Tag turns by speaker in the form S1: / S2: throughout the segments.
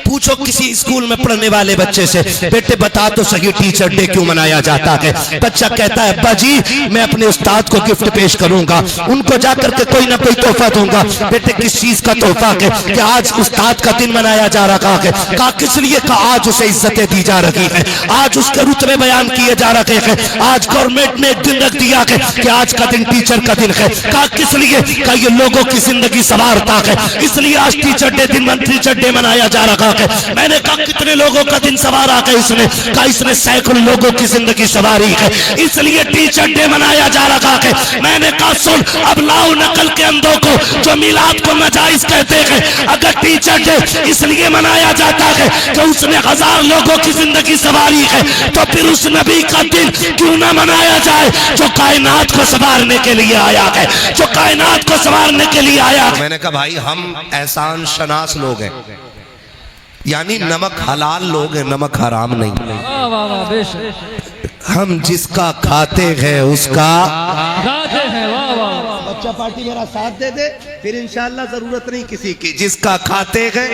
S1: पूछो किसी स्कूल में पढ़ने वाले बच्चे से, बेटे बता तो सही टीचर डे क्यों मनाया जाता है? बच्चा कहता है अब्बा जी मैं अपने उस्ताद को गिफ्ट पेश करूंगा, उनको जाकर के कोई ना कोई तोहफा दूंगा। बेटे किस चीज का तोहफा है? कि आज उस्ताद का दिन मनाया जा रहा है। कहा किस लिए? कहा आज उसे इज्जतें दी जा रही है, आज उसके रुतबे बयान किए जा रहे हैं, आज गवर्नमेंट ने एक दिन रख दिया है कि आज का दिन टीचर का दिन है। कहा किस लिए? कहा ये लोगों की जिंदगी संवारता है, इसलिए आज टीचर डे मनाया जा रहा है। मैंने कहा कितने लोगों का दिन संवारा है इसने? कहा इसने सैकड़ों लोगों की जिंदगी संवारी है, इसलिए टीचर डे मनाया जा रहा है। मैंने कहा सुन, अब लाओ नकल के अंधों को जो मिलाद को नाजायज कहते हैं। अगर टीचर डे इसलिए मनाया जाता है कि उसने 1000 लोगों की जिंदगी संवारी है, तो फिर उस नबी का दिन क्यों ना मनाया जाए जो कायनात को संवारने के लिए आया है, जो कायनात को संवारने के लिए आया है। मैंने कहा भाई हम एहसान शनास लोग हैं, यानी नमक हलाल लोग हैं, नमक हराम नहीं। हम जिसका खाते हैं उसका
S2: गाते हैं। वाह वाह।
S1: बच्चा पार्टी मेरा साथ दे दे, फिर इंशाल्लाह जरूरत नहीं किसी की। जिसका खाते हैं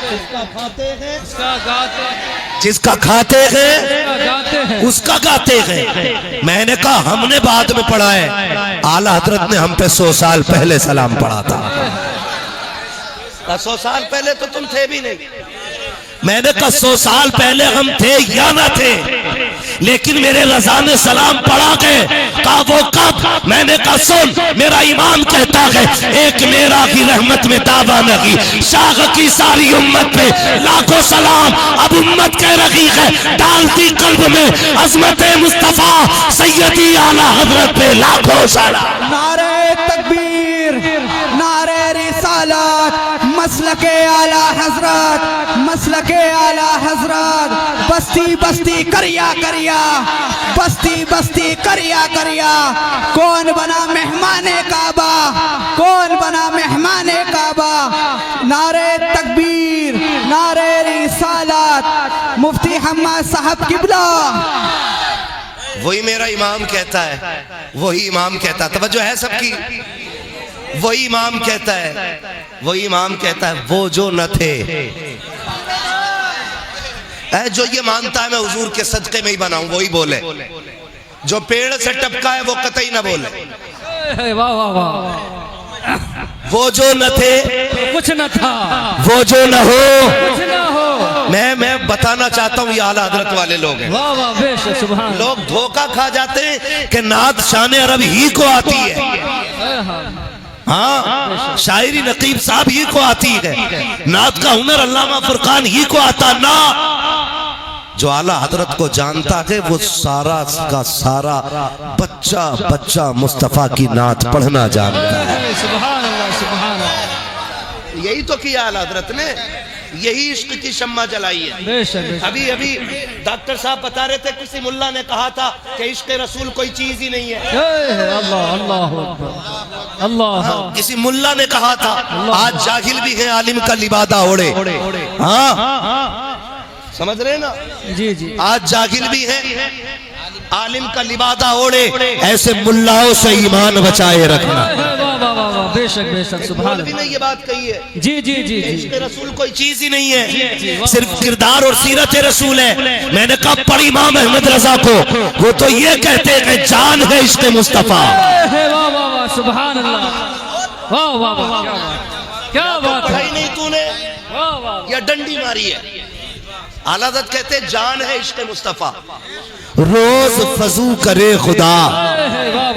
S2: जिसका खाते हैं
S1: जिसका खाते हैं उसका गाते हैं। मैंने कहा हमने बाद में पढ़ा है, आला हजरत ने हम पे 100 साल पहले सलाम पढ़ा था। 100 साल पहले तो तुम थे भी नहीं। मैंने कहा 100 साल पहले हम थे या ना थे, लेकिन मेरे रजा ने सलाम पढ़ा के कहा वो कब? मैंने कहा सुन, मेरा इमाम कहता है एक मेरा की रहमत में दावा नहीं, शाह की सारी उम्मत पे लाखों सलाम। अब उम्मत कह रही है डालती कल्ब में अजमत मुस्तफा सैयदी आला हजरत पे लाखों सलाम।
S3: नारे तकबीर, नारे रिसालत, मसलके आला हजरत, मसलके आला हजरत। बस्ती बस्ती करिया करिया, बस्ती बस्ती करिया करिया। कौन बना मेहमाने काबा, कौन बना मेहमाने काबा। नारे तकबीर, नारे रिसालत, मुफ्ती हम्मद साहब किबला।
S1: वही मेरा इमाम कहता है, वही इमाम कहता, तवज्जो है सबकी। वही इमाम कहता है, वही इमाम कहता है वो जो न थे, जो ये मानता है मैं हुजूर के सदके में ही बनाऊं वही बोले, जो पेड़ से टपका है वो कतई ना बोले।
S2: वाह वाह वाह।
S1: वो जो न थे
S2: कुछ न था,
S1: वो जो न हो
S2: कुछ न हो।
S1: मैं बताना चाहता हूँ ये आला हजरत वाले लोग हैं।
S2: वाह वाह बेशक सुभान।
S1: लोग धोखा खा जाते हैं कि नात शान अरब ही को आती है। हाँ, शायरी नकीब साहब ही को आती है, नात का हुनर अल्लामा फुरकान ही को आता ना। जो आला हजरत को जानता है वो सारा का सारा बच्चा बच्चा मुस्तफा की नात पढ़ना जानता है।
S2: सुभान अल्लाह, सुभान अल्लाह।
S1: यही तो किया आला हजरत ने, यही इश्क की शम्मा जलाई है।
S2: बेशक।
S1: अभी अभी डॉक्टर साहब बता रहे थे किसी मुल्ला ने कहा था कि इश्क रसूल कोई चीज ही नहीं है।
S2: अल्लाह अल्लाह अल्लाह।
S1: किसी मुल्ला ने कहा था, आज जाहिल भी है आलिम का लिबादा ओढ़े। हाँ समझ रहे ना
S2: जी जी।
S1: आज जाहिल भी है आलिम का लिबादा ओढ़े, ऐसे मुल्लाओं से ईमान बचाए रखना।
S2: बेशक बेशक सुभान
S1: अल्लाह। ने ये बात कही है।
S2: जी जी जी जी।
S1: इश्क रसूल कोई चीज ही नहीं है, सिर्फ किरदार और सीरत रसूल है। मैंने कहा पढ़ी इमाम अहमद रजा को, वो तो ये कहते हैं जान है इश्क मुस्तफा।
S2: वाह वाह वाह सुभान अल्लाह। वाह वाह वाह क्या बात है।
S1: पढ़ाई नहीं तूने
S2: वाह वाह।
S1: या डंडी मारी है। आला हज़रत कहते जान है इश्क मुस्तफा। रोज फजू करे खुदा,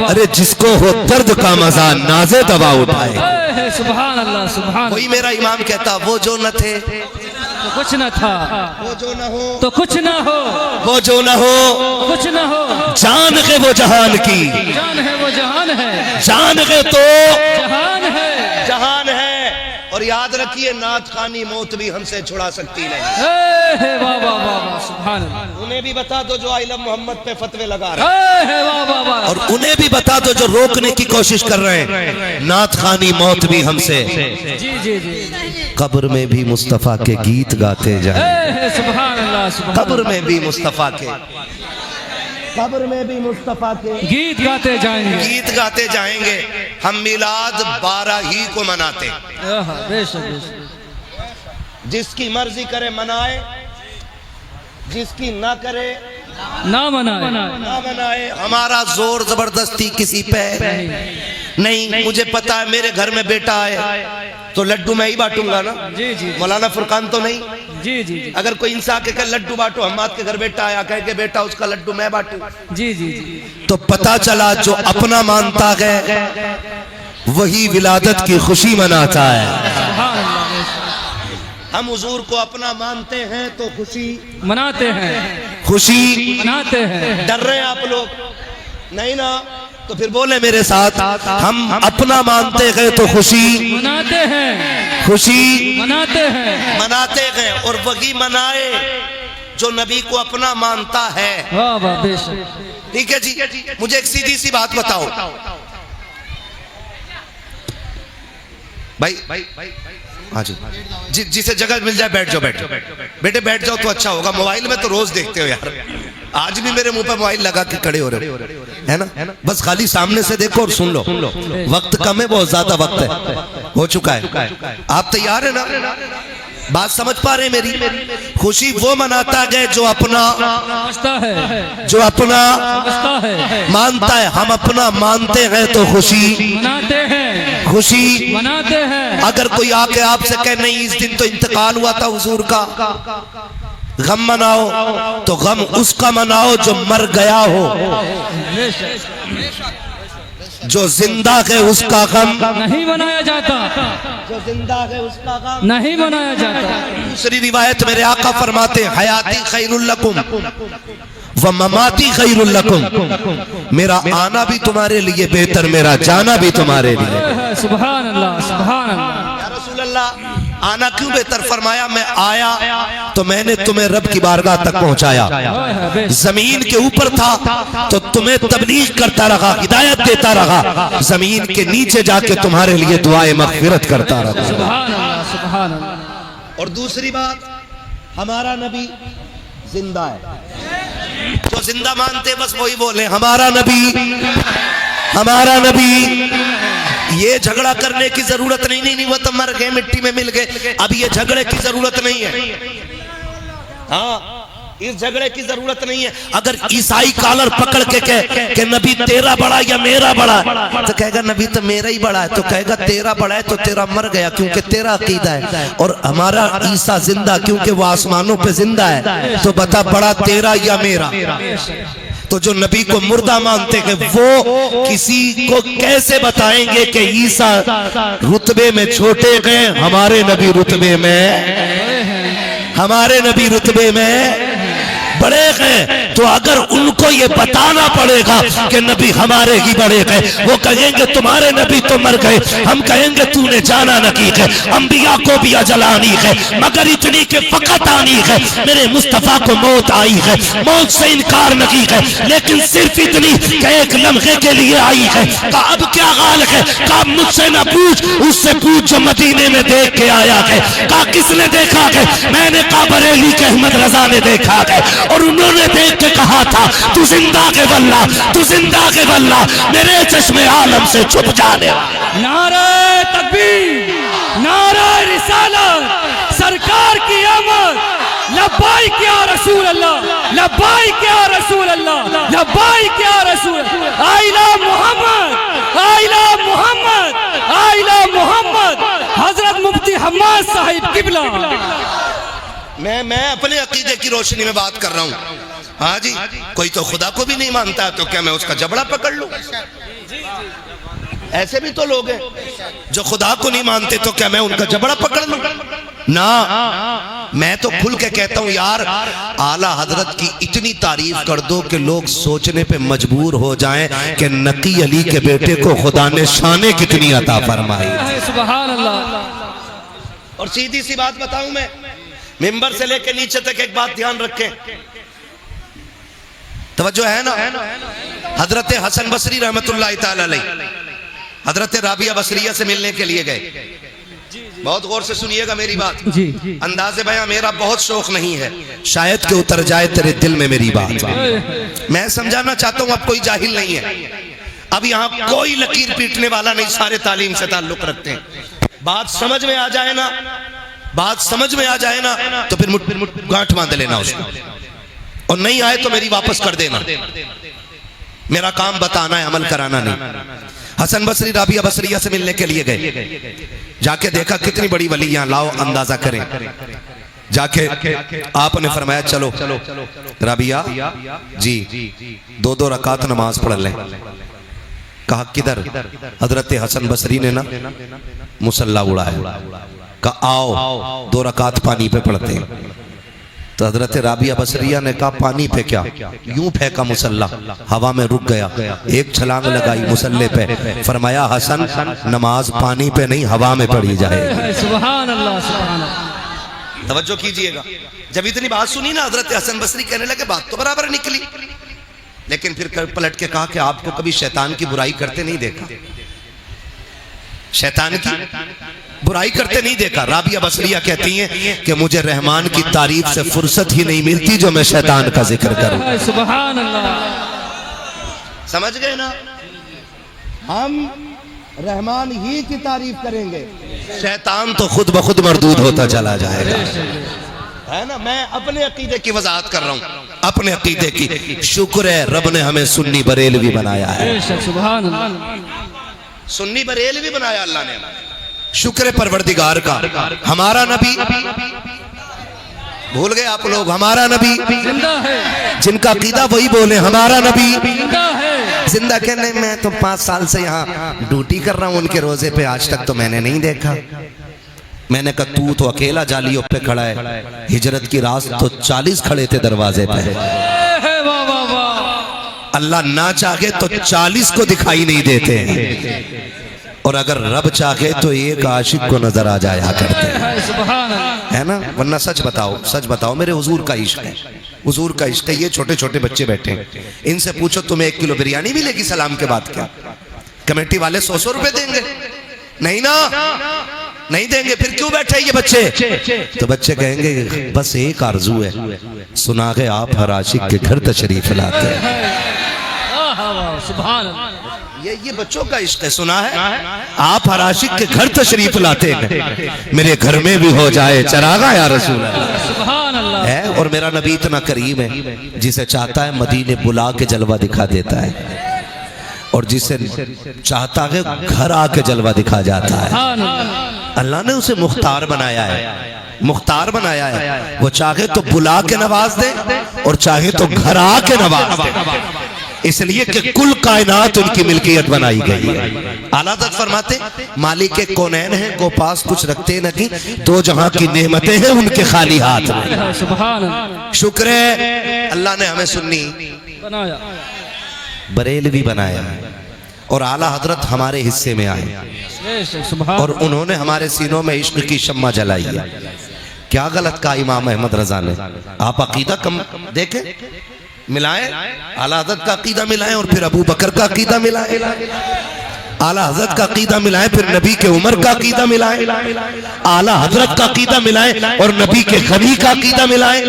S1: अरे जिसको हो दर्द का मजा नाजे दवा उठाए।
S2: सुभान अल्लाह सुभान।
S1: वही मेरा इमाम कहता वो जो न थे
S2: तो कुछ न था,
S1: वो जो न हो
S2: तो कुछ न हो,
S1: वो जो न हो
S2: कुछ न हो।
S1: जान है वो जहान की,
S2: जान है वो जहान है,
S1: जान है तो
S2: जहान है,
S1: जहान है। और याद रखिए नात खानी मौत भी हमसे छुड़ा सकती नहीं।
S2: वाह वाह वाह सुभान अल्लाह।
S1: उन्हें भी बता दो जो आइलम मोहम्मद पे फतवे लगा रहे हैं,
S2: वाह वाह वाह।
S1: और उन्हें भी बता दो जो रोकने की कोशिश कर रहे हैं। नात खानी मौत भी हमसे।
S2: जी जी जी।
S1: कब्र में भी मुस्तफा के गीत गाते जाए,
S2: सुभान अल्लाह सुभान।
S1: कब्र में भी मुस्तफा के, कब्र में भी मुस्तफा के
S2: गीत गाते जाएंगे,
S1: गीत गाते जाएंगे। हम मिलाद 12 ही को मनाते,
S2: बेशक बेशक।
S1: जिसकी मर्जी करे मनाए, जिसकी ना करे
S2: ना मनाए।
S1: ना मनाए। हमारा जोर जबरदस्ती किसी पे नहीं। मुझे पता है मेरे घर में बेटा आए तो लड्डू मैं ही बांटूंगा ना।
S2: जी जी
S1: मौलाना फुरकान तो नहीं।
S2: जी जी
S1: अगर कोई इंसान के लड्डू बांटो, हम के घर बेटा आया कह के बेटा उसका लड्डू मैं बांटू,
S2: जी जी जी।
S1: तो पता चला जो अपना मानता है वही विलादत की खुशी मनाता है।
S2: सुभान अल्लाह।
S1: हम हुजूर को अपना मानते हैं तो खुशी
S2: मनाते हैं,
S1: खुशी
S2: मनाते हैं।
S1: डर रहे हैं आप लोग नहीं ना, तो फिर बोले मेरे साथ, हम अपना मानते हैं तो खुशी
S2: मनाते हैं,
S1: खुशी
S2: मनाते हैं,
S1: मनाते हैं। और वही मनाए जो नबी को अपना मानता है।
S2: वाह वाह बेशक।
S1: ठीक है जी। मुझे एक सीधी सी बात बताओ भाई, हाँ जी, जिसे जगह मिल जाए बैठ जाओ, बेटे बैठ जाओ तो अच्छा होगा। मोबाइल में तो रोज देखते हो यार, आज भी मेरे मुंह पे मोबाइल लगा के खड़े हो रहे है ना। बस खाली सामने से देखो और सुन लो। वक्त कम है, बहुत ज्यादा वक्त है, हो चुका है। आप तैयार है ना? बात समझ पा रहे हैं मेरी? खुशी वो मनाता है जो अपना
S2: समझता है,
S1: जो अपना
S2: समझता है,
S1: मानता है। हम अपना मानते हैं तो खुशी
S2: मनाते हैं,
S1: खुशी
S2: मनाते हैं।
S1: अगर कोई आके आपसे कहे नहीं इस दिन तो इंतकाल हुआ था हुजूर का, गम मनाओ, तो गम उसका मनाओ जो मर गया हो। जो जिंदा है उसका गम
S2: नहीं मनाया जाता,
S1: जो जिंदा है उसका गम
S2: नहीं मनाया जाता।
S1: दूसरी रिवायत मेरे आका फरमाते हैं, हयाती खैरुल लकुम व ममाती खैरुल लकुम। मेरा आना भी तुम्हारे लिए बेहतर, मेरा जाना भी तुम्हारे लिए।
S2: सुभान अल्लाह, सुभान अल्लाह।
S1: या रसूल अल्लाह, आना क्यों बेहतर? फरमाया मैं आया तो मैंने तुम्हें रब की बारगाह तक पहुंचाया। जमीन के ऊपर था तो तुम्हें तबलीग करता रहा, हिदायत देता रहा। जमीन के नीचे जाके तुम्हारे लिए दुआए मगफिरत करता रहा।
S2: सुभान अल्लाह, सुभान अल्लाह।
S1: और दूसरी बात, हमारा नबी जिंदा है। जो जिंदा मानते बस वही बोले हमारा नबी, हमारा नबी। ये झगड़ा करने की जरूरत नहीं, वो तो मर गए, मिट्टी में मिल गए। अब ये झगड़े की जरूरत नहीं है। हाँ, इस झगड़े की जरूरत नहीं है। अगर ईसाई कॉलर पकड़ के कहे कि नबी तेरा बड़ा या मेरा बड़ा, तो कहेगा नबी तो मेरा ही बड़ा है। तो कहेगा तेरा बड़ा है तो तेरा मर गया, क्योंकि तेरा अकीदा है। और हमारा ईसा जिंदा, क्योंकि वो आसमानों पे जिंदा है। तो बता बड़ा तेरा या मेरा? तो जो नबी को मुर्दा मानते हैं वो किसी को कैसे बताएंगे कि ईसा रुतबे में छोटे गए, हमारे नबी रुतबे में, हमारे नबी रुतबे में बड़े हैं। तो अगर उनको ये बताना पड़ेगा कि नबी हमारे ही बड़े गए, वो कहेंगे तुम्हारे नबी तो मर गए, हम कहेंगे तूने जाना नहीं है। अंबिया को भी अजल आनी है, मगर इतनी के फकत आनी है। मेरे मुस्तफा को मौत आई है, मौत से इनकार नहीं है, लेकिन सिर्फ इतनी कि एक लम्हे के लिए आई है। का अब क्या हाल है? का मुझसे न पूछ, उससे पूछ जो मदीने में देख के आया है। का किसने देखा है? मैंने कहा बरेली के अहमद रजा ने देखा है, और उन्होंने देख के कहा था तू जिंदा के वल्ला, तू जिंदा के वल्ला, मेरे चश्मे आलम से छुप जाने।
S2: नारे तकबीर, नारे रिसालत, सरकार की आमद। लब्बाइक या रसूल अल्लाह, लब्बाइक या रसूल अल्लाह, लब्बाइक या रसूल। आइला मोहम्मद, आइला मोहम्मद, आइला मोहम्मद। हजरत मुफ्ती हम्माद साहिब किबला।
S1: मैं अपने अकीदे की रोशनी में बात कर रहा हूँ। हाँ जी, कोई तो खुदा को भी नहीं मानता, तो क्या मैं उसका जबड़ा पकड़ लूं? ऐसे भी तो लोग हैं जो खुदा को नहीं मानते, तो क्या मैं उनका जबड़ा पकड़ लूं? ना, मैं तो खुल के कहता हूं यार, आला हजरत की इतनी तारीफ कर दो कि लोग सोचने पे मजबूर हो जाएं कि नकी अली के बेटे को खुदा ने शाने कितनी अता फरमाई।
S2: सुभान अल्लाह।
S1: और सीधी सी बात बताऊं, मैं मिंबर से लेकर नीचे तक एक बात ध्यान रखें, तवज्जो है ना? हजरत हसन बसरी रहमतुल्लाह ताला अलैह हजरत राबिया बसरिया से मिलने के लिए गए। बहुत गौर से सुनिएगा मेरी बात। अंदाज़े बयां मेरा बहुत शौक नहीं है, शायद कि उतर जाए तेरे दिल में मेरी बात। मैं समझाना चाहता हूं, अब कोई जाहिल नहीं है, अब यहाँ कोई लकीर पीटने वाला नहीं, सारे तालीम से ताल्लुक रखते हैं। बात समझ में आ जाए ना बात समझ में आ जाए ना तो फिर गांठ बांध लेना उसको, और नहीं आए तो मेरी वापस कर देना। मेरा काम बताना है, अमल कराना नहीं। हसन बसरी राबिया बसरिया से मिलने के लिए गए, जाके देखा कितनी बड़ी वली यहाँ, लाओ अंदाजा करें। जाके आपने फरमाया चलो राबिया जी 2-2 रकात नमाज पढ़ लें। कहा किधर? हजरत हसन बसरी ने ना मुसल्ला उड़ाया, कहा आओ 2 रकात पानी पे पढ़ते हैं। तो हजरत राबिया बसरिया ने कहा पानी पे क्या? यूं फेंका मुसल्ला, हवा में रुक गया, एक छलांग लगाई मुसल्ले पे, फरमाया हसन नमाज पानी पे नहीं हवा में पढ़ी जाए।
S2: सुभान अल्लाह, सुभान अल्लाह।
S1: तवज्जो कीजिएगा, जब इतनी बात सुनी ना हजरत हसन बसरी कहने लगे बात तो बराबर निकली, लेकिन फिर पलट के कहा कि आपको कभी शैतान की बुराई करते नहीं देखा, शैतान की बुराई करते नहीं देखा। राबिया बसरिया कहती हैं कि मुझे रहमान की तारीफ से फुर्सत ही नहीं मिलती जो मैं शैतान का जिक्र करूं।
S2: सुभान अल्लाह।
S1: समझ गए ना? हम रहमान ही की तारीफ करेंगे, शैतान तो खुद ब खुद मरदूद होता चला जाएगा, है ना। मैं अपने अकीदे की वजाहत कर रहा हूं, अपने अकीदे की। शुक्र है रब ने हमें सुन्नी बरेलवी बनाया है,
S2: सुभान अल्लाह।
S1: सुन्नी बरेलवी बनाया अल्लाह ने, शुक्र है परवरदिगार का। हमारा नबी भूल गए आप लोग, हमारा नबी
S2: जिंदा है,
S1: जिनका अकीदा वही बोले हमारा नबी
S2: जिंदा है।
S1: जिंदा कहने, मैं तो 5 साल से यहाँ ड्यूटी कर रहा हूँ उनके रोजे पे, आज तक तो मैंने नहीं देखा। मैंने कहा तू तो अकेला जालियों पे खड़ा है, हिजरत की रात तो 40 खड़े थे दरवाजे पे। अल्लाह ना चाहे तो 40 को दिखाई नहीं देते हैं, और अगर रब चाहे तो एक आशिक को नजर आ जाया करते हैं, है ना। वरना सच बताओ मेरे हुजूर का इश्क है, हुजूर का इश्क है। ये छोटे छोटे बच्चे बैठे हैं, इनसे पूछो तुम्हें 1 किलो बिरयानी मिलेगी सलाम के बाद क्या? कमेटी वाले 100 रुपए देंगे? नहीं ना, नहीं देंगे। फिर क्यों बैठे ये बच्चे? तो बच्चे कहेंगे बस एक आरजू है, सुना के आप हर आशिक के घर तशरीफ लाते हैं।
S2: सुभान
S1: ये बच्चों का इश्क है, सुना है आप हर आशिक के घर तशरीफ लाते हैं, मेरे घर में भी हो जाए चरागा या रसूल अल्लाह।
S2: सुभान अल्लाह
S1: है। और मेरा नबी इतना करीम है, जिसे चाहता है मदीने बुला के जलवा दिखा देता है, और जिसे चाहता है घर आके जलवा दिखा जाता है। अल्लाह ने उसे मुख्तार बनाया है, मुख्तार बनाया है। वो चाहे तो बुला के नवाज दे और चाहे तो घर आके नवाज दे, इसलिए कि कुल कायनात उनकी मिल्कियत बनाई गई है। आला हज़रत फरमाते मालिक के कौनैन हैं, को पास कुछ रखते नहीं, 2 जहां की नेमतें हैं उनके खाली हाथ में।
S2: सुभान अल्लाह।
S1: शुक्र है अल्लाह ने हमें सुन्नी
S2: बनाया,
S1: बरेलवी बनाया, और आला हजरत हमारे हिस्से में आए, और उन्होंने हमारे सीनों में इश्क की शम्मा जलाई है। क्या गलत कहा इमाम अहमद रजा ने? आप अकीदा कम देखें, मिलाएं, आला हज़रत का अकीदा मिलाएं और फिर अबू बकर का अकीदा मिलाएं, आला हज़रत का अकीदा मिलाएं फिर नबी के उमर का अकीदा मिलाएं, आला हज़रत का अकीदा मिलाएं और नबी के गनी का अकीदा मिलाएं।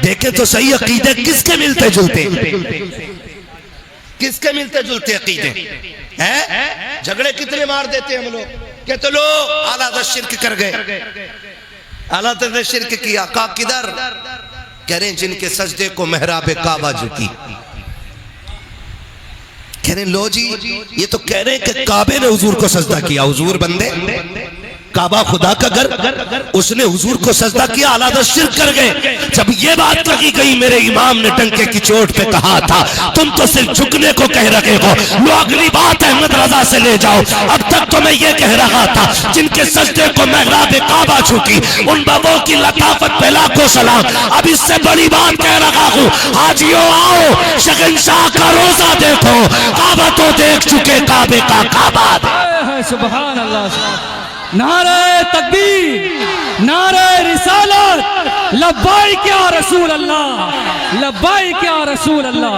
S1: देखें तो सही अकीदे किसके मिलते जुलते, किसके मिलते जुलते अकीदे हैं? झगड़े कितने मार देते हम लोग, कहते लो आला हज़रत शिर्क कर गए, आला हज़रत ने शिर्क किया। का किधर? कह रहे हैं जिनके सजदे को मेहराबे काबा झुकी। कह रहे लो जी, ये तो कह रहे हैं कि काबे ने हुजूर को सजदा किया। हुजूर बंदे, काबा खुदा का घर, उसने हुजूर को सजदा किया, आला हज़रत शिर्क कर गए। जब ये बात कही गई, मेरे इमाम ने डंके की चोट पे कहा था तुम तो सिर्फ झुकने को कह रहे हो, लो अगली बात अहमद रजा से ले जाओ। अब तक तो मैं ये कह रहा था जिनके सजदे को मेहराबे काबा झुकी, उन बाबों की लताफत पे लाखों सलाम। अब इससे बड़ी बात कह रहा हूँ, हाजियों आओ शहंशाह का रोजा देखो, काबा तो देख चुके, काबे का काबा।
S2: सुभान अल्लाह। नारे तकबीर, नारे रिसालत, लब्बाइक या रसूल अल्लाह, लब्बाइक या रसूल अल्लाह।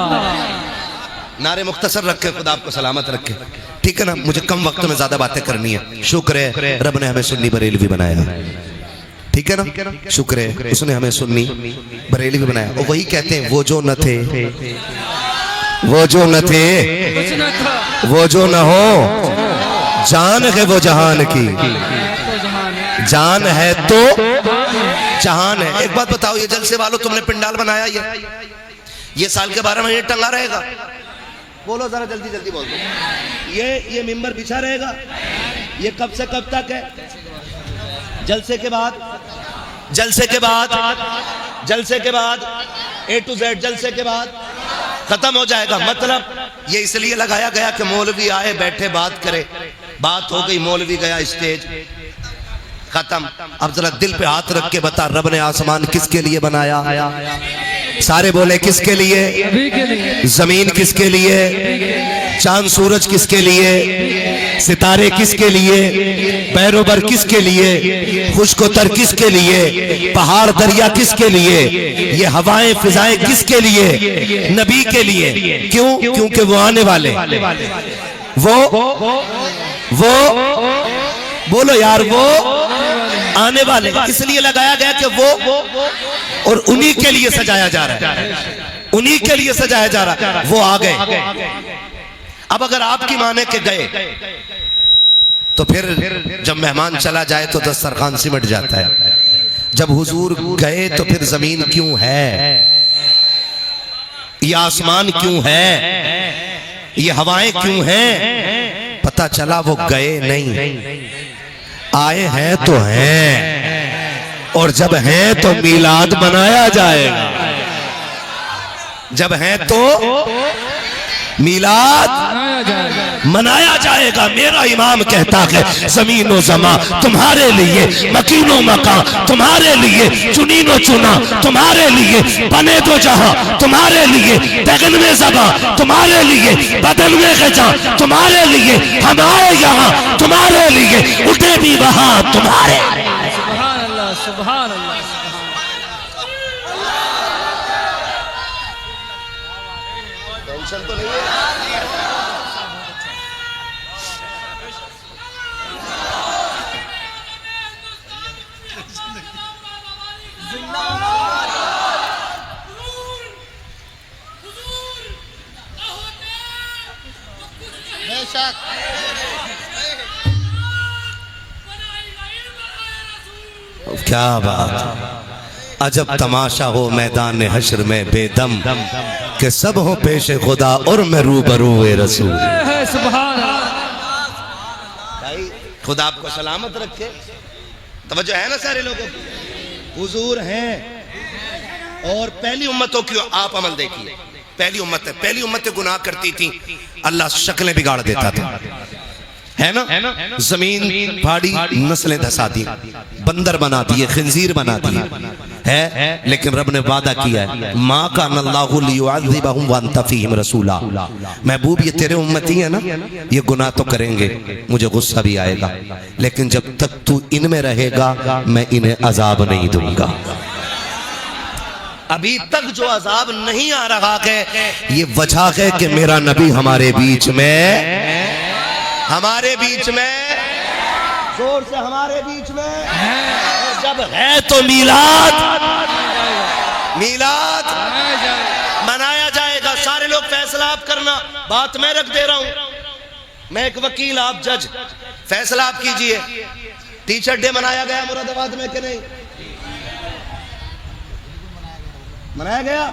S1: नारे मुख्तसर रखे, खुदा आपको सलामत रखे, ठीक है ना। मुझे कम वक्त में ज्यादा बातें करनी है। शुक्र है रब ने हमें सुन्नी बरेलवी बनाया, ठीक है ना। शुक्र है उसने हमें सुन्नी बरेलवी बनाया। और वही कहते हैं वो जो न थे, वो जो न थे, वो जो न हो, जान है वो जहान की, जान है तो जहान है। एक बात बताओ, ये जलसे वालों तुमने पिंडाल बनाया, ये साल के 12 महीने टंगा रहेगा? बोलो जरा, जल्दी जल्दी बोल दो। ये मिंबर बिछा रहेगा? ये कब से कब तक है? जलसे के बाद, जलसे के बाद, जलसे के बाद, A to Z जलसे के बाद खत्म हो जाएगा। मतलब ये इसलिए लगाया गया कि मौलवी आए, बैठे, बात करे। बात हो गई, मौलवी गया स्टेज, खत्म। अब जरा दिल पे हाथ रख के बता, रब ने आसमान किसके लिए बनाया? सारे बोले किसके लिए? जमीन किसके लिए? चांद सूरज किसके लिए? सितारे किसके लिए? बैरोबर किसके लिए? खुशकोतर किसके लिए? पहाड़ दरिया किसके लिए? ये हवाएं फिजाएं किसके लिए? नबी के लिए। क्यों? क्योंकि वो आने वाले, वो बोलो यार, वो आने वाले, इसलिए लगाया गया कि वो, और उन्हीं के लिए सजाया जा रहा है, उन्हीं के लिए सजाया जा रहा है। वो आ गए। अब अगर आपकी माने के गए तो फिर जब मेहमान चला जाए तो दस्तरखान सिमट जाता है। जब हुजूर गए तो फिर जमीन क्यों है? ये आसमान क्यों है? ये हवाएं क्यों हैं? पता चला वो गए नहीं, आए हैं तो हैं। और जब हैं तो मिलाद मनाया जाएगा। जब हैं तो मिलाद मनाया जाएगा। मेरा इमाम कहता है, जमीनो जमा तुम्हारे लिए, मकीनो मका तुम्हारे लिए, चुनीनो चुना तुम्हारे लिए, बने दो जहां तुम्हारे लिए, दगन में जबा तुम्हारे लिए, बदन में गजा तुम्हारे लिए, हम आए यहाँ तुम्हारे लिए, उठे भी वहां तुम्हारे।
S2: सुभान अल्लाह, सुभान अल्लाह।
S1: टेंशन तो नहीं है? क्या बात, अजब तमाशा हो मैदान हश्र में बेदम, कि सब हो पेश खुदा और मैं रूबरू रसूल।
S2: सुभान अल्लाह।
S1: भाई खुदा आपको सलामत रखे। तवज्जो है ना सारे लोगों की? हुजूर हैं। और पहली उम्मतों की आप अमल देखिए, पहली उम्मतें गुनाह करती थी, अल्लाह शक्लें बिगाड़ देता था, है ना? जमीन फाड़ी, नस्लें धसा दी, बंदर बना दिए, खिंजीर बना दिए, है। लेकिन रब ने वादा किया है, माँ का नल्लाहु लियुअज़्ज़िबहुम व अंत फ़ीहिम रसूला। महबूब ये तेरे उम्मती है ना, ये गुनाह तो करेंगे, मुझे गुस्सा भी आएगा, लेकिन जब तक तू इनमें रहेगा मैं इन्हें अजाब नहीं दूंगा। अभी तक जो अजाब नहीं आ रहा है, ये वजह है कि मेरा नबी हमारे बीच में, हमारे बीच में, जोर से हमारे बीच में। और जब है तो मिलाद, मिलाद मनाया जाएगा। सारे लोग फैसला आप करना, बात मैं रख दे रहा हूं, मैं एक वकील, आप जज, फैसला आप कीजिए। टीचर डे मनाया गया मुरादाबाद में कि नहीं मनाया गया?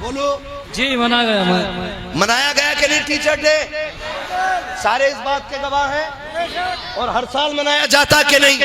S1: बोलो
S2: जी, मनाया गया,
S1: मनाया गया कि नहीं टीचर डे? सारे इस बात के गवाह हैं। और हर साल मनाया जाता कि नहीं?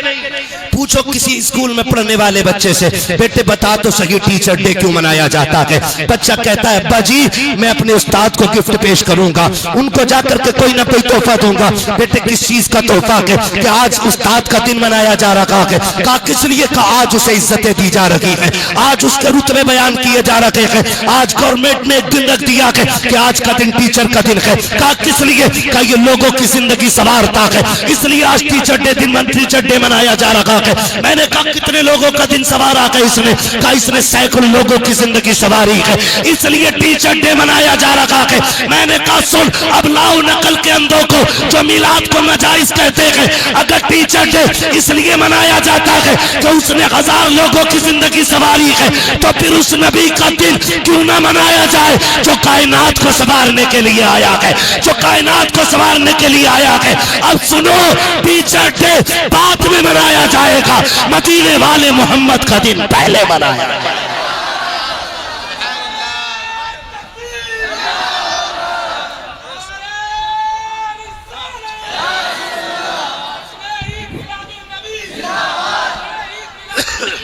S1: पूछो किसी स्कूल में पढ़ने वाले बच्चे से, बेटे बता तो सही टीचर डे क्यों मनाया जाता है? बच्चा कहता है, अब्बा जी मैं अपने उस्ताद को गिफ्ट पेश करूंगा, उनको जाकर के कोई ना कोई तोहफा दूंगा। बेटे किस चीज का तोहफा है? कि आज उस्ताद का दिन मनाया जा रहा है। कहा किस लिए? कहा आज उसे इज्जतें दी जा रही है, आज उसके रुतबे बयान किए जा रहे हैं, आज गवर्नमेंट ने एक दिन रख दिया है कि आज का दिन टीचर का दिन है। कहा किस लिए? कहा ये लोगों की जिंदगी संवारता है, इसलिए आज टीचर डे टीचर डे मनाया जा रहा है। मैंने कहा कितने लोगों का दिन सवारा है इसने? कहा इसने सैकड़ों लोगों की जिंदगी सवारी है, इसलिए टीचर डे मनाया जा रहा है। मैंने कहा सुन, अब लाओ नकल के अंधों को जो मिलाद को नाजायज कहते हैं। अगर टीचर डे इसलिए मनाया जाता है कि उसने 1000 लोगों की जिंदगी सवारी है, तो फिर उस नबी का दिन क्यों ना मनाया जाए जो कायनात को संवारने के लिए आया है, जो कायनात को संवारने के लिए आया है। अब सुनो, टीचर डे बाद में मनाया जाएगा, मदीने वाले मोहम्मद का दिन पहले मनाया जाएगा।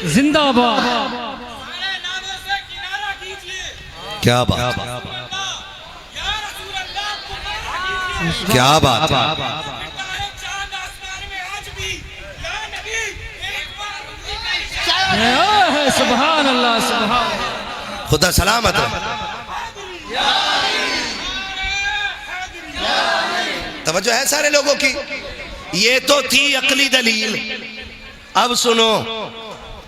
S2: जिंदाबाद।
S1: क्या बात, क्या बात है।
S2: सुभान अल्लाह, सुभान।
S1: खुदा सलामत रहे। तवज्जो है सारे लोगों की। ये तो थी अकली दलील। अब सुनो,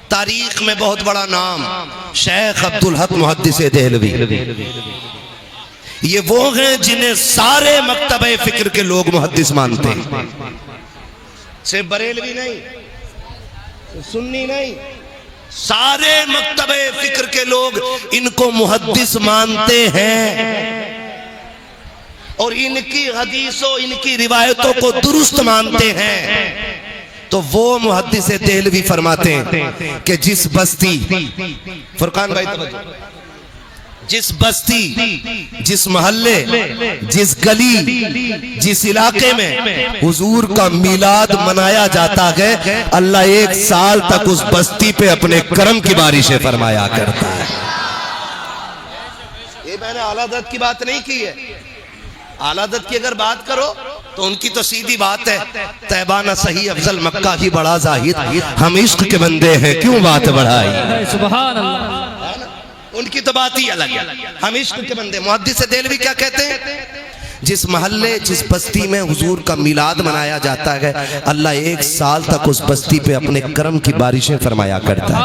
S1: तारीख में बहुत बड़ा नाम शेख अब्दुल हक मुहद्दिस देहलवी। ये वो हैं जिन्हें सारे मकतबे फिक्र के लोग मुहद्दिस मानते हैं। सिर्फ बरेलवी नहीं, सुन्नी नहीं, सारे मकतबे फिक्र के लोग इनको मुहद्दिस मानते हैं और इनकी हदीसों, इनकी रिवायतों को दुरुस्त मानते हैं। तो वो मुहद्दिस देहलवी फरमाते हैं कि जिस बस्ती, फुरकान भाई तवज्जो, जिस बस्ती, जिस मोहल्ले, जिस गली, जिस इलाके में हुजूर का मिलाद मनाया जाता है, अल्लाह एक साल तक उस बस्ती पे अपने करम की बारिशें फरमाया करता है। ये मैंने आला हज़रत की बात नहीं की है। आला हज़रत की अगर बात करो तो उनकी तो सीधी बात है, तैबाना सही अफजल मक्का की बड़ा जाहिद, हम इश्क के बंदे हैं क्यों बात बढ़ाई।
S2: सुभान अल्लाह।
S1: उनकी तो बात ही अलग है, हम इश्क के बंदे। मुहद्दिस देहलवी क्या कहते हैं? जिस महल्ले, जिस बस्ती में हुजूर का मिलाद मनाया जाता है, अल्लाह एक साल तक उस बस्ती पे अपने करम की बारिशें फरमाया करता है।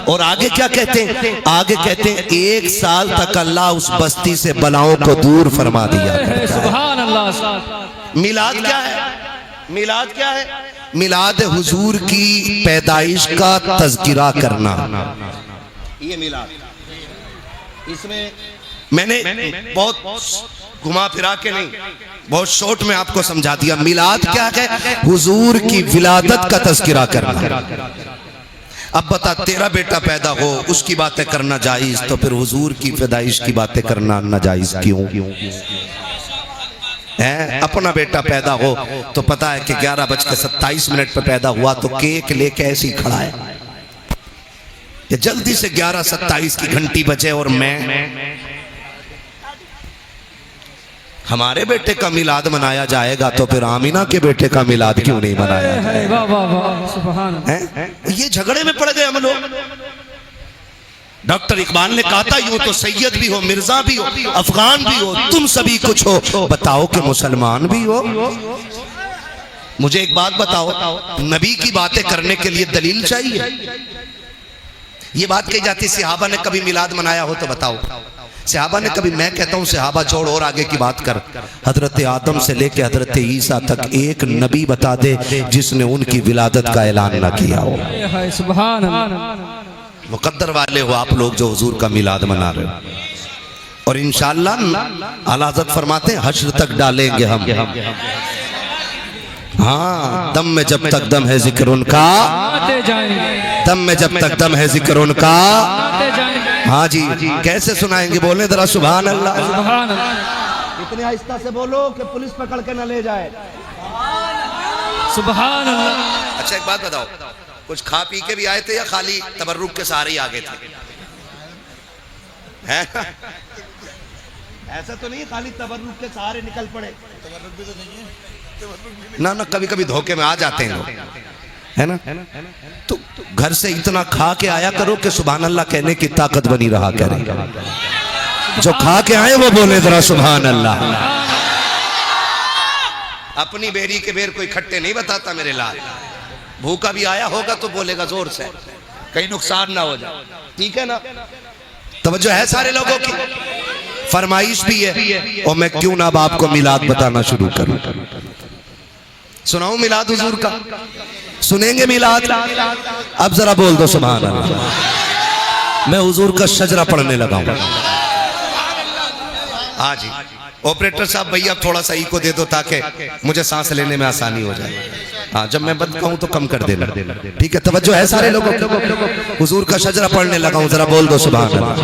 S1: और आगे क्या कहते हैं? आगे कहते हैं एक साल तक अल्लाह उस बस्ती से बलाओं को दूर फरमा दिया करता है।
S2: सुभान अल्लाह।
S1: मिलाद क्या है? मिलाद क्या है? मिलाद हुजूर की पैदाइश का तज़किरा करना, ये मिलाद। इसमें मैंने बहुत घुमा फिरा के नहीं, बहुत शॉर्ट में आपको समझा दिया। मिलाद क्या है? हुजूर की विलादत का तज़किरा करना। अब बता, तेरा बेटा पैदा हो, उसकी बातें करना जायज, तो फिर हुजूर की पैदाइश की बातें करना नाजायज क्यों है? अपना बेटा पैदा हो तो पता है कि 11:27 पे पैदा हुआ, तो केक लेके ऐसे ही खड़ा है कि जल्दी से 11:27 की घंटी बजे और मैं, हमारे बेटे का मिलाद मनाया जाएगा तो फिर आमीना के बेटे का मिलाद क्यों नहीं मनाया जाएगा?
S2: वाह वाह वाह, सुभान अल्लाह।
S1: ये झगड़े में पड़ गए हम लोग। डॉक्टर इकबाल ने कहा था, यूं तो सैयद भी हो, मिर्जा भी हो, अफगान भी हो, तुम सभी कुछ हो, बताओ कि मुसलमान भी हो। मुझे एक बात बताओ, नबी की बातें करने के लिए दलील चाहिए? ये बात कही जाती, सहाबा ने कभी मिलाद मनाया हो तो बताओ। सहाबा ने कभी, मैं कहता हूँ सहाबा छोड़ और आगे की बात कर, हजरत आदम से लेके हजरत ईसा तक एक नबी बता दे जिसने उनकी विलादत का ऐलान ना किया हो।
S2: सुभान अल्लाह।
S1: मुकद्दर वाले हो आप लोग जो हुजूर का मिलाद मना रहे हो। और इंशाअल्लाह आला हज़रत फरमाते हैं हश्र तक डालेंगे हम। हाँ, दम में जब तक दम है जिक्र उनका, दम में जब तक दम है जिक्र उनका। हाँ जी, कैसे सुनाएंगे? बोले जरा सुभान अल्लाह।
S2: सुभान अल्लाह।
S1: इतने आहिस्ता से बोलो कि पुलिस पकड़ के न ले जाए।
S2: सुभान अल्लाह।
S1: अच्छा एक बात बताओ, कुछ खा पी के भी आए थे या खाली तबर्रुक के सहारे ही आ गए थे? हैं? ऐसा तो नहीं खाली तबर्रुक के सहारे निकल पड़े? तबर्रुक भी तो नहीं है ना, कभी कभी धोखे में आ जाते हैं लोग, है ना? तो घर से इतना खा के आया करो कि सुभान अल्लाह कहने की ताकत बनी रहा करे। जो खा के आए वो बोले जरा सुभान अल्लाह। अपनी बेरी के बेर कोई खट्टे नहीं बताता मेरे लाल। भूखा भी आया होगा तो बोलेगा जोर से, कहीं नुकसान ना हो जाए, ठीक है ना? तवज्जो है सारे लोगों की, फरमाइश भी है। और मैं क्यों ना अब आपको मिलाद बताना शुरू करूं? सुनाऊं मिलाद हुजूर का? सुनेंगे मिलाद? अब जरा बोल दो सुभान अल्लाह। मैं हुजूर का शजरा पढ़ने लगा हूं। हाँ जी, ऑपरेटर साहब भैया थोड़ा सा इको दे दो ताकि मुझे सांस लेने में आसानी हो जाए। हाँ, जब मैं बंद कहूँ तो कम कर देना। ठीक है, तवज्जो है सारे लोगों को। हुजूर का शजरा पढ़ने लगा हूँ, जरा बोल दो सुभान अल्लाह।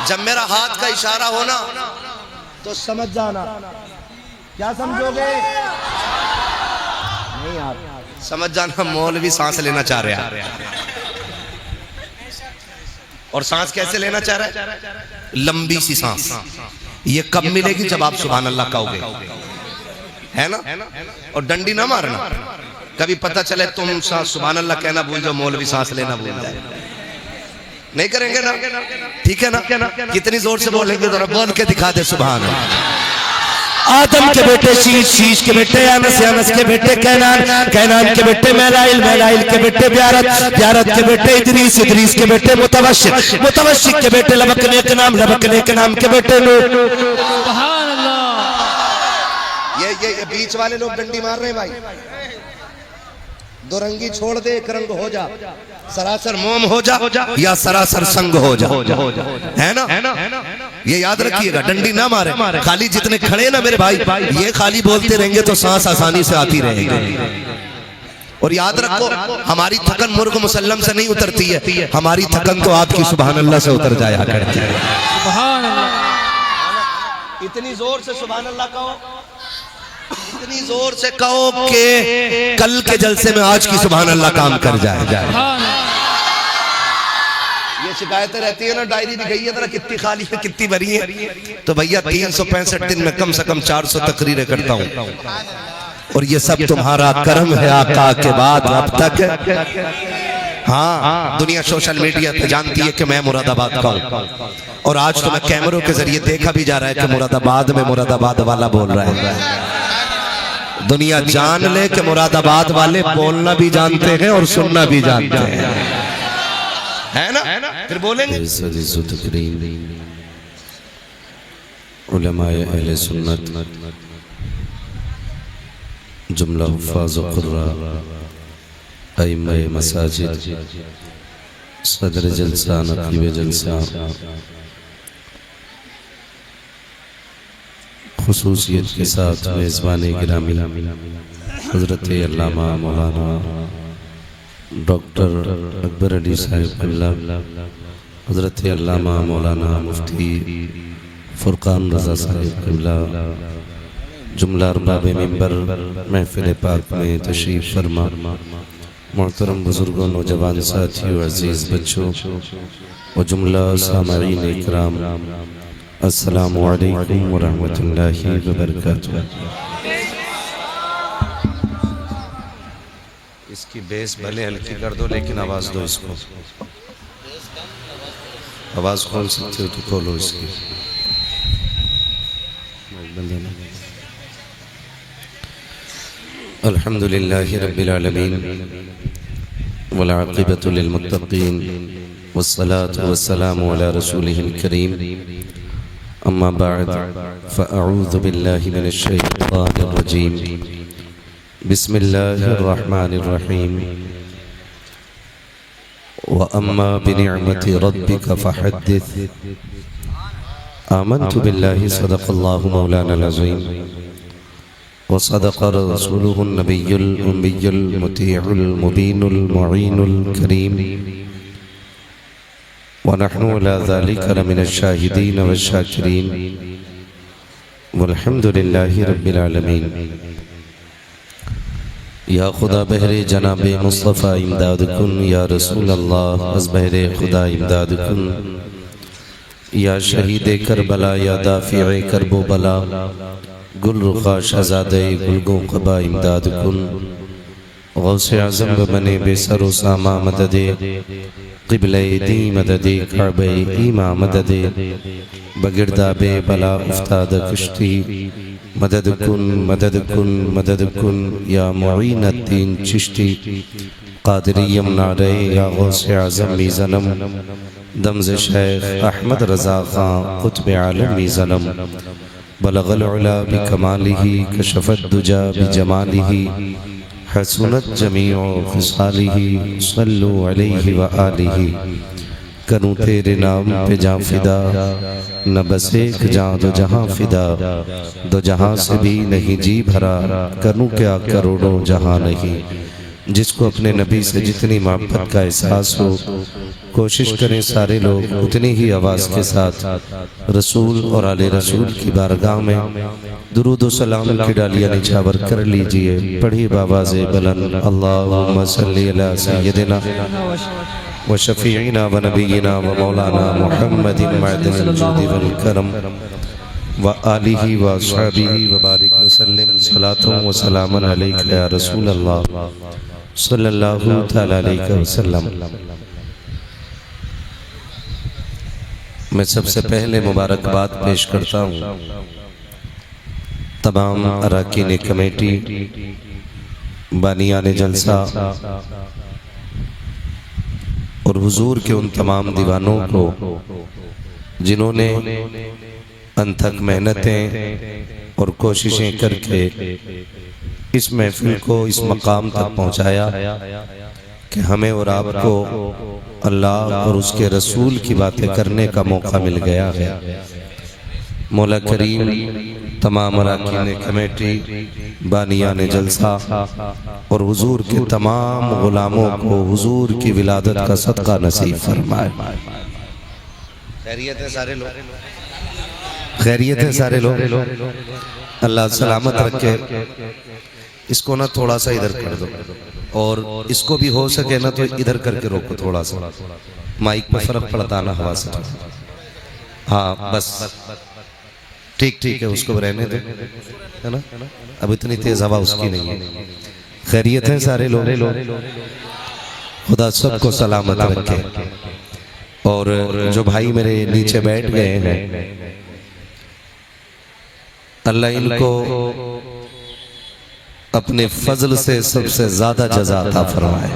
S1: जब मेरा हाथ का इशारा हो ना तो समझ जाना। क्या समझोगे? नहीं आप समझ जाना, मौलवी सांस लेना चाह रहा है। और सांस कैसे लेना चाह रहा है? लंबी सी सांस। ये कब मिलेगी? जब आप सुभान अल्लाह कहोगे, है ना? और डंडी ना मारना, कभी पता चले तुम सुभान अल्लाह कहना भूल जाओ, मौलवी सांस लेना भूल जाए। नहीं करेंगे ना? ठीक है ना? कितनी जोर से बोलेंगे? जरा बोल के दिखा दे सुभान अल्लाह। आदम के बेटे शीश, शीश के बेटे अनस, अनस के बेटे कैनान, कैनान के बेटे मैलाइल, मैलाइल के बेटे ब्यारत, ब्यारत के बेटे इदरीस, इदरीस के बेटे मुतवशिक, मुतवशिक के बेटे लबकने के नाम, लबकने के नाम के बेटे नूह।
S2: सुभान अल्लाह।
S1: ये बीच वाले लोग डंडी मार रहे हैं भाई। दो रंगी छोड़ दे, एक रंग हो जा, सरासर मोम हो जा या सरासर संग हो जा, है ना? ये याद रखिएगा, डंडी ना मारे। खाली जितने खड़े ना मेरे भाई, ये खाली बोलते रहेंगे तो सांस आसानी से आती रहेगी। और याद रखो, हमारी थकन मुर्ग मुसल्लम से नहीं उतरती है, हमारी थकन तो आपकी सुभान अल्लाह से उतर जाया करती है।
S2: सुभान अल्लाह।
S1: इतनी जोर से सुभान अल्लाह कहो, इतनी जोर से कहो कि कल के जलसे में आज की सुभान अल्लाह काम कर जाए। ये शिकायतें रहती है ना, डायरी भी गई है जरा कितनी खाली है कितनी भरी है। तो भैया 365 दिन में कम से कम 400 तकरीरें करता हूँ, और ये सब तुम्हारा कर्म है आका के बाद अब तक। हाँ, दुनिया सोशल मीडिया पे जानती है कि मैं मुरादाबाद का हूँ, और आज तो मैं कैमरों के जरिए देखा भी जा रहा है कि मुरादाबाद में मुरादाबाद वाला बोल रहा है। दुनिया जान ले कि मुरादाबाद वाले बोलना भी जानते हैं और सुनना भी जानते हैं, है ना? फिर बोलेंगे।
S4: उलमाए अहले सुन्नत, जुमला हुफ़ाज़ व क़ुर्रा, अइम्माए मसाजिद, सदर जलसा, नक़ीब जलसा, खुसूसियत के साथ मेज़बान गिरामी हज़रत अल्लामा मौलाना डॉक्टर अकबर अली साहिब क़िबला, हज़रत अल्लामा मौलाना मुफ्ती फ़ुरक़ान रज़ा साहिब क़िबला, जुमला अरबाब मिंबर महफ़िल पाक में तशरीफ़ फरमा, मोहतरम बुज़ुर्गों, नौजवान साथियों, अज़ीज़ बच्चों और जुमला सामईन इकराम, अस्सलामु अलैकुम व रहमतुल्लाहि व बरकातुहू। इसकी बेस भले हल्की कर दो, लेकिन आवाज़ दो इसको। आवाज़ खोल सकते हो तो खोलो इसकी। अल्हम्दुलिल्लाहि रब्बिल आलमीन वल आक़िबतु लिल मुत्तक़ीन वस्सलातु वस्सलामु अला रसूलिहिल करीम, अम्मा बाद फ़अऊज़ु बिल्लाहि मिनश शैतानिर रजीम, बिस्मिल्लाहिर रहमानिर रहीम। व अम्मा बिनिअमति रब्बिका फ़हद्दिस, आमन्तु बिल्लाहि सदक़ल्लाहु मौलानल अज़ीम व सदक़ रसूलुहुन नबियुल उम्मियुल मुतीउल मुबीनुल मुईनुल करीम, व नहनु अला ज़ालिका लमिनश शाहिदीन वश्शाकिरीन, वल्हम्दुलिल्लाहि रब्बिल आलमीन। या खुदा बहरे जनाबे मुस्तफ़ा इमदाद कुन, या रसूल अल्लाह अज़ बहरे खुदा इमदाद कुन, या शहीद करबला, या दाफ़िए करबो बला, गुल रुखा शहज़ादे गुलगो क़बा इमदाद कुन, गौसे आज़म बने बेसरो सामा मददे, क़िबले दी मददे, काबे ईमा मददे, बगिरदाबे बला उफ्ताद कश्ती, मदद कुन मदद कुन मदद कुन, या मुईनुद्दीन चिश्ती, क़ादिरियम नारे, या गौसे आज़म मीज़नम, दमज़ शेख अहमद रज़ा ख़ां क़ुत्ब आलम मीज़नम, बलगल उला बिकमालिही, कशफत दुजा बिजमालिही, हसनत जमीउ ख़िसालिही, सल्लु अलैहि व आलिही करूं तेरे नाम पे जां फिदा, न बस एक जां दो जहां फिदा, दो जहां से भी नहीं जी भरा, करूं क्या करोड़ों जहां नहीं। जिसको अपने नबी से जितनी मोहब्बत का एहसास हो, कोशिश करें सारे लोग उतनी ही आवाज़ के साथ रसूल और आले रसूल की बारगाह में दुरूद व सलाम की डालियाँ निछावर कर लीजिए। पढ़िए बावाज़े बुलंद, अल्लाहुम्मा सल्ली अला सय्यदिना व शफीईना व नबीना व मौलाना मुहम्मदिन मअदिनिल जुदी वल करम व आलिही व अस्हाबिही व बारिक वसल्लिम सलातुन व सलामन अलैका या रसूल अल्लाह सल्लल्लाहु तआला अलैहि वसल्लम। मैं सबसे पहले मुबारकबाद पेश करता हूँ तमाम अरकान कमेटी, बानियान जलसा और हुजूर के उन तमाम दीवानों को जिन्होंने अनथक मेहनतें और कोशिशें करके इस महफिल को इस मकाम तक पहुँचाया कि हमें और आपको अल्लाह और उसके रसूल की बातें करने का मौका मिल गया है। मौला करीम तमाम अरकान कमेटी, बानियान जलसा और हुजूर के तमाम गुलामों को हुजूर की विलादत का सदका नसीब फरमाए। खैरियत है सारे लोग, खैरियत है सारे लोग, अल्लाह सलामत रखे। इसको ना थोड़ा सा इधर कर दो और इसको भी हो सके ना तो इधर करके रोको थोड़ा सा, माइक में फर्क पड़ता ना हवा से। हाँ बस ठीक है, उसको रहने दो, है ना, अब इतनी तेज हवा उसकी नहीं है। खैरियत है सारे लोग, खुदा सबको सलामत रखे। और जो भाई मेरे नीचे बैठ गए हैं, अल्लाह इनको अपने फजल से सबसे ज्यादा जज़ा अता फरमाए।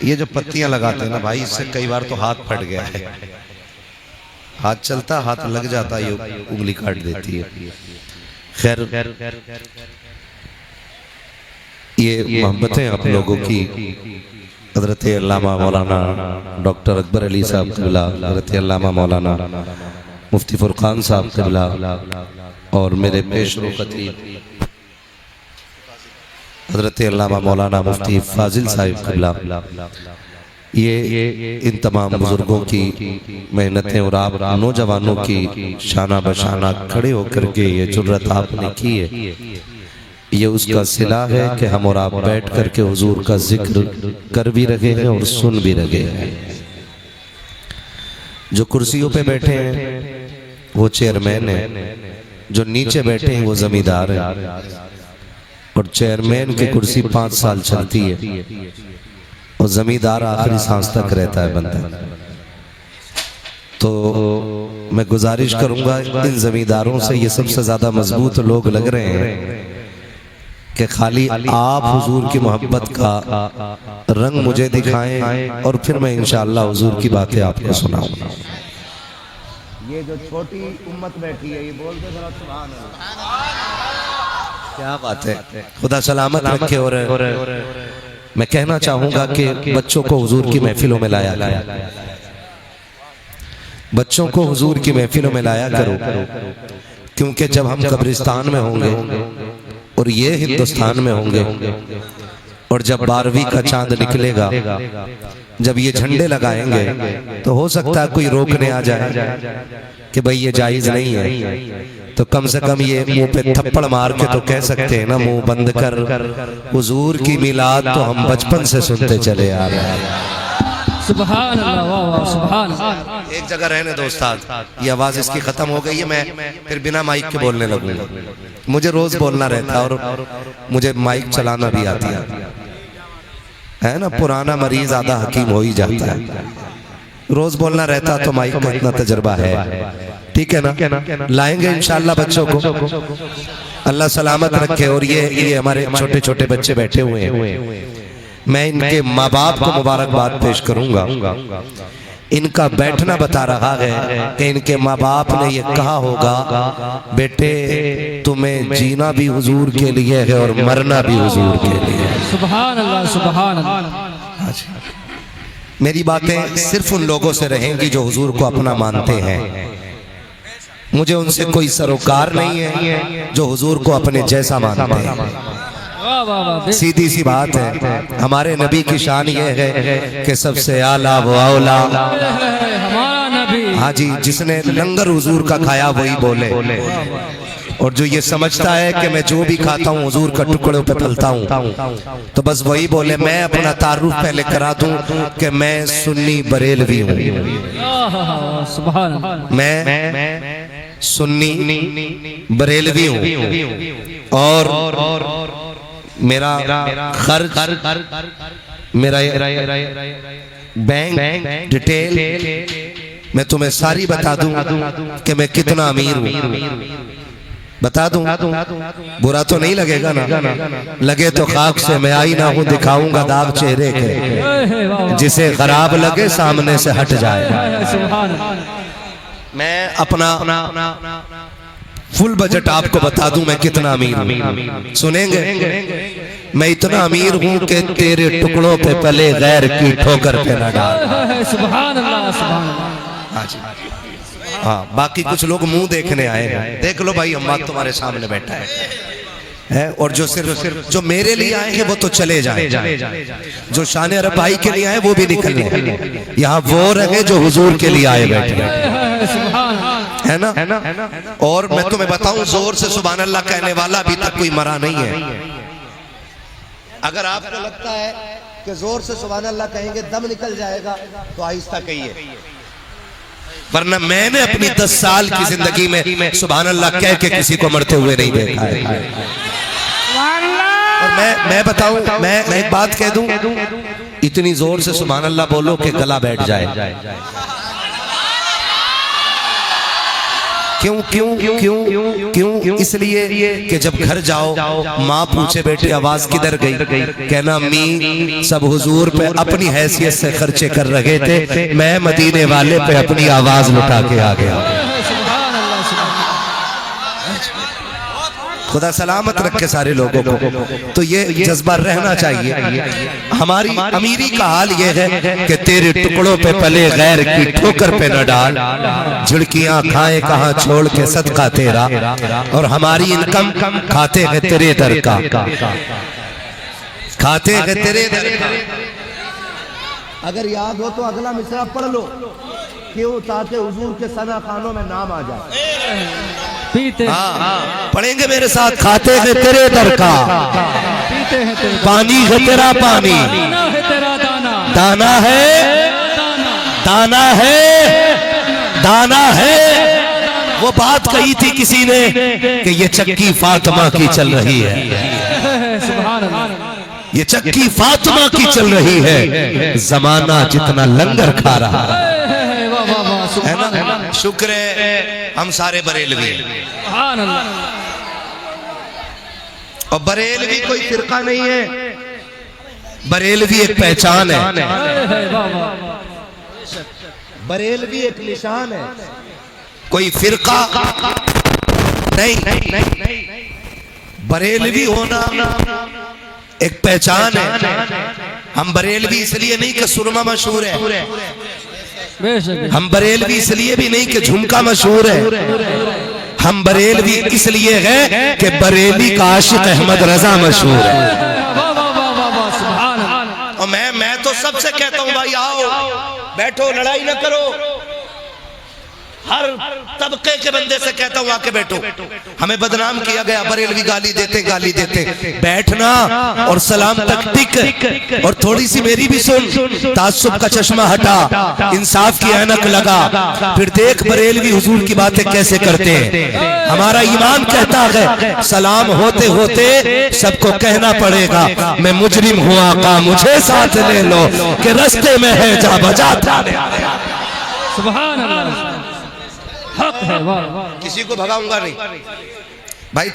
S4: ये जो पत्तियां लगाते हैं ना भाई, इससे कई बार तो हाथ फट गया है, हाथ चलता हाथ लग जाता, ये उंगली काट देती है। खैर ये मोहब्बतें आप लोगों की हज़रत अल्लामा मौलाना डॉक्टर अकबर अली साहब क़िबला, हज़रत अल्लामा मौलाना मुफ्ती फुरकान साहब क़िबला और मेरे पेशरो खतीब हज़रत अल्लामा मौलाना मुफ्ती फाजिल साहिब क़िबला, ये इन तमाम बुजुर्गों की मेहनतें और आप नौजवानों की शाना बशाना खड़े होकर के ये जुर्रत आपने की है, ये उसका सिला है कि हम और आप बैठ करके हुजूर का जिक्र कर भी रहे हैं और सुन भी रहे हैं। जो कुर्सियों पे बैठे हैं वो चेयरमैन है, जो नीचे बैठे हैं वो जमींदार है। और चेयरमैन की कुर्सी 5 साल चलती है और जमींदार आखिरी सांस तक रहता है बंदा। तो मैं गुजारिश करूंगा इन जमींदारों से, ये सबसे ज्यादा मजबूत लोग लग रहे हैं, कि खाली आप हुजूर की मोहब्बत का रंग मुझे दिखाएं और फिर मैं इंशाअल्लाह हुजूर की बातें आपको सुनाऊंगा। ये जो छोटी उम्मत बैठी है, ये बोल दे जरा सुभान अल्लाह, क्या बात है, खुदा सलामत रखे। और मैं कहना चाहूंगा कि बच्चों को हुजूर की महफिलों में लाया करो, बच्चों को हुजूर की महफिलों में लाया करो, क्योंकि जब हम कब्रिस्तान में होंगे और ये हिंदुस्तान में होंगे और जब 12वीं का चांद निकलेगा, जब ये झंडे लगाएंगे तो हो सकता है कोई रोकने आ जाए कि भाई ये जायज नहीं है, तो कम से कम ये मुंह पे थप्पड़ मार के तो कह सकते हैं ना, मुंह बंद कर, हुजूर की मिलाद तो हम बचपन से सुनते चले आ रहे हैं।
S2: सुभान अल्लाह, वाह वाह, सुभान अल्लाह।
S4: एक जगह रहने दो उस्ताद, ये आवाज इसकी खत्म हो गई है, मैं फिर बिना माइक के बोलने लगूंगा। मुझे रोज बोलना रहता है और मुझे माइक चलाना भी आता है ना, पुराना मरीज आधा हकीम हो ही जाता है, रोज बोलना रहता तो माइक का इतना तजर्बा है, ठीक है ना। लाएंगे इंशाअल्लाह बच्चों को, अल्लाह सलामत रखे। और ये हमारे छोटे छोटे बच्चे बैठे हुए हैं, मैं इनके माँ बाप को मुबारकबाद पेश करूंगा। इनका बैठना बता रहा है कि इनके माँ बाप ने ये कहा होगा, बेटे तुम्हें जीना भी हुजूर के लिए है और मरना भी हुजूर के लिए है।
S2: सुभान अल्लाह, सुभान अल्लाह।
S1: मेरी बातें सिर्फ उन लोगों से रहेंगी जो हुजूर को अपना मानते हैं। मुझे उनसे कोई सरोकार नहीं है जो हुजूर को अपने जैसा मानते हैं।
S2: वाह वाह वाह।
S1: सीधी सी बात है, हमारे नबी की शान ये है कि सबसे आला वो औला।
S2: हमारा नबी,
S1: हाँ जी, जिसने लंगर हुजूर का खाया वही बोले, और जो ये समझता है कि मैं जो भी खाता हूँ हुजूर का टुकड़ों पे पलता हूँ तो बस वही बोले। मैं अपना तारुफ पहले करा दूं कि मैं सुन्नी बरेलवी हूँ।
S2: सुभान अल्लाह।
S1: मैं सुन्नी बरेलवी हूँ और मेरा खर्च, मेरा बैंक डिटेल मैं तुम्हें सारी बता दूं कि मैं कितना अमीर हूँ। बता दूं, बुरा तो नहीं लगेगा ना? लगे तो खाक से मैं आई ना हूं, दिखाऊंगा दाग चेहरे के, जिसे खराब लगे सामने से हट जाए। मैं अपना फुल बजट आपको बता दूं मैं कितना अमीर हूं। सुनेंगे? मैं इतना अमीर हूं कि तेरे टुकड़ों पे पले गैर की ठोकर पे न डाल।
S2: सुभान अल्लाह, सुभान अल्लाह।
S1: हाँ जी, हाँ, बाकी कुछ लोग मुंह देखने आए हैं। देख लो भाई, अम्मा तुम्हारे सामने बैठा है, और जो सिर्फ जो मेरे लिए आए हैं वो तो चले जाए, जो शान अरब भाई के लिए आए वो भी निकल जाए। यहाँ वो रहे जो हुजूर के लिए आए बैठे, है ना? और मैं तुम्हें बताऊं, जोर से सुभान अल्लाह कहने वाला अभी तक कोई मरा नहीं है। अगर आपको लगता है कि जोर से सुभान अल्लाह कहेंगे दम निकल जाएगा तो आहिस्ता कहिए, वरना मैंने अपनी 10 साल की जिंदगी में सुभान अल्लाह कह के किसी को मरते हुए नहीं देखा है। और मैं बताऊं, मैं एक बात कह दूं, इतनी जोर से सुभान अल्लाह बोलो कि गला बैठ जाए। क्यों क्यों क्यों क्यों? इसलिए कि जब घर जाओ माँ पूछे बेटे आवाज किधर गई, कहना अम्मी सब हुजूर पे अपनी हैसियत से खर्चे कर रहे थे, मैं मदीने वाले पे अपनी आवाज लुटा के आ गया। खुदा सलामत रखे सारे लोगों को। तो ये जज्बा रहना चाहिए। हमारी अमीरी का हाल ये है कि तेरे टुकड़ों पे पले गैर की ठोकर पे न डाल, झिड़कियां खाए कहाँ छोड़ के सदका तेरा, और हमारी इनकम खाते हैं तेरे दर का, खाते हैं तेरे दर का। अगर याद हो तो अगला मिसरा पढ़ लो, क्यों? ताकि हुजूर के सना खानों में नाम आ जाए।
S2: पीते,
S1: हाँ, पढ़ेंगे मेरे साथ। खाते हैं तेरे दर का,
S2: पीते हैं तेरे,
S1: पानी है तेरा पानी,
S2: दाना है तेरा दाना,
S1: दाना है, दाना है, दाना है। वो बात कही थी किसी ने कि ये चक्की फातिमा की चल रही है।
S2: सुभान अल्लाह।
S1: ये चक्की फातिमा की चल रही है, जमाना जितना लंगर खा रहा है ना। शुक्र है हम सारे बरेलवी,
S2: सुभान अल्लाह।
S1: और बरेलवी कोई फिरका नहीं है, बरेलवी एक पहचान है, बरेलवी एक निशान है, कोई फिरका नहीं। बरेलवी होना एक पहचान है। हम बरेलवी इसलिए नहीं कि सुरमा मशहूर है, हम बरेलवी इसलिए भी नहीं कि झुमका मशहूर है, हम बरेलवी इसलिए है कि बरेली का आशिक अहमद रजा मशहूर है। और मैं तो सबसे कहता हूँ भाई आओ बैठो, लड़ाई ना करो, हर तबके के बंदे से कहता हूँ आके बैठो। हमें बदनाम किया गया, बरेलवी गाली देते, बैठना और सलाम तक टिक, और थोड़ी सी मेरी भी सुन, तासुब का चश्मा हटा, इंसाफ की ऐनक लगा, फिर देख बरेलवी हुजूर की बातें कैसे करते हैं। हमारा ईमान कहता है सलाम होते होते सबको कहना पड़ेगा मैं मुजरिम हूँ आका मुझे साथ ले लो, कि रास्ते में है जा बजा।
S2: सुभान अल्लाह, हक है। वाह,
S1: किसी को भगाऊंगा नहीं भाई।